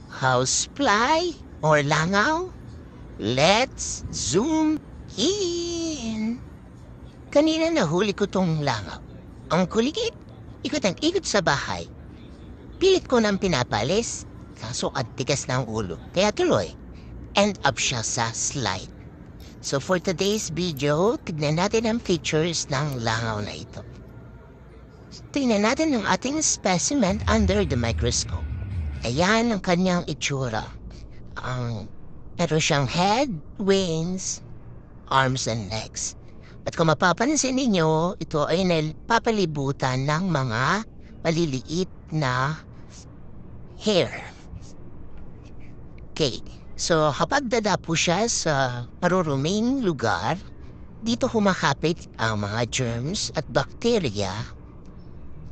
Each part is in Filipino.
Housefly or langaw? Let's zoom in. Kanina nahuli ko tong langaw. Ang kuligit, ikot ang ikot sa bahay. Pilit ko nang pinapalis, kaso at tigas ng ulo. Kaya tuloy, end up siya sa slide. So for today's video, tignan natin ang features ng langaw na ito. Tingnan natin ang ating specimen under the microscope. Ayan ang kanyang itsura. Meron siyang head, wings, arms, and legs. At kung mapapansin ninyo, ito ay napapalibutan ng mga maliliit na hair. Okay, so kapag dadapo siya sa maruruming lugar, dito humakapit ang mga germs at bacteria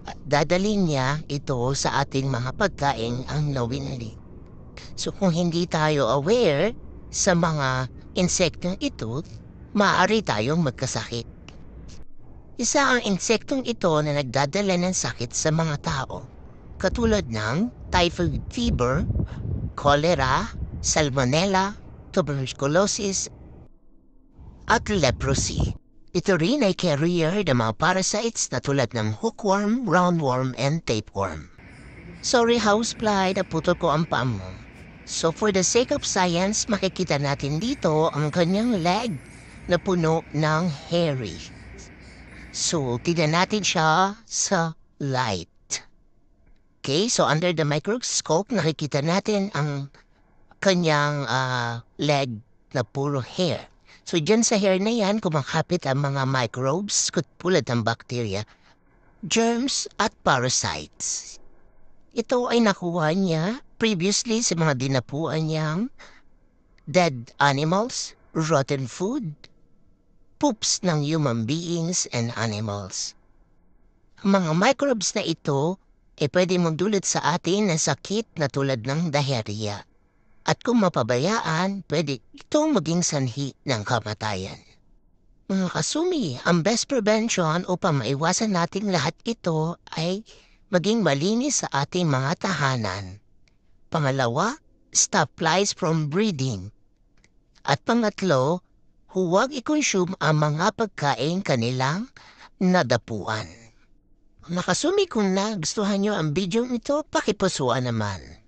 at dadalhin niya ito sa ating mga pagkain ang nawinli. So kung hindi tayo aware sa mga insektong ito, maaari tayong magkasakit. Isa ang insektong ito na nagdadala ng sakit sa mga tao, katulad ng typhoid fever, cholera, salmonella, tuberculosis, at leprosy. Ito rin ay carrier ng mga parasites na tulad ng hookworm, roundworm, and tapeworm. Sorry housefly, naputol ko ang paa mo. So for the sake of science, makikita natin dito ang kanyang leg na puno ng hairy. So tignan natin siya sa light. Okay, so under the microscope, nakikita natin ang kanyang leg na puro hair. So dyan sa hair na yan, kumakapit ang mga microbes, katulad ng bacteria, germs, at parasites. Ito ay nakuha niya previously sa mga dinapuan niyang dead animals, rotten food, poops ng human beings and animals. Ang mga microbes na ito ay pwede magdulot sa atin ng sakit na tulad ng diarrhea. At kung mapabayaan, pwede itong maging sanhi ng kamatayan. Mga kasumi, ang best prevention upang maiwasan natin lahat ito ay maging malinis sa ating mga tahanan. Pangalawa, stop flies from breeding. At pangatlo, huwag i-consume ang mga pagkain kanilang nadapuan. Mga kasumi, kung nagustuhan nyo ang video nito, pakipusuan naman.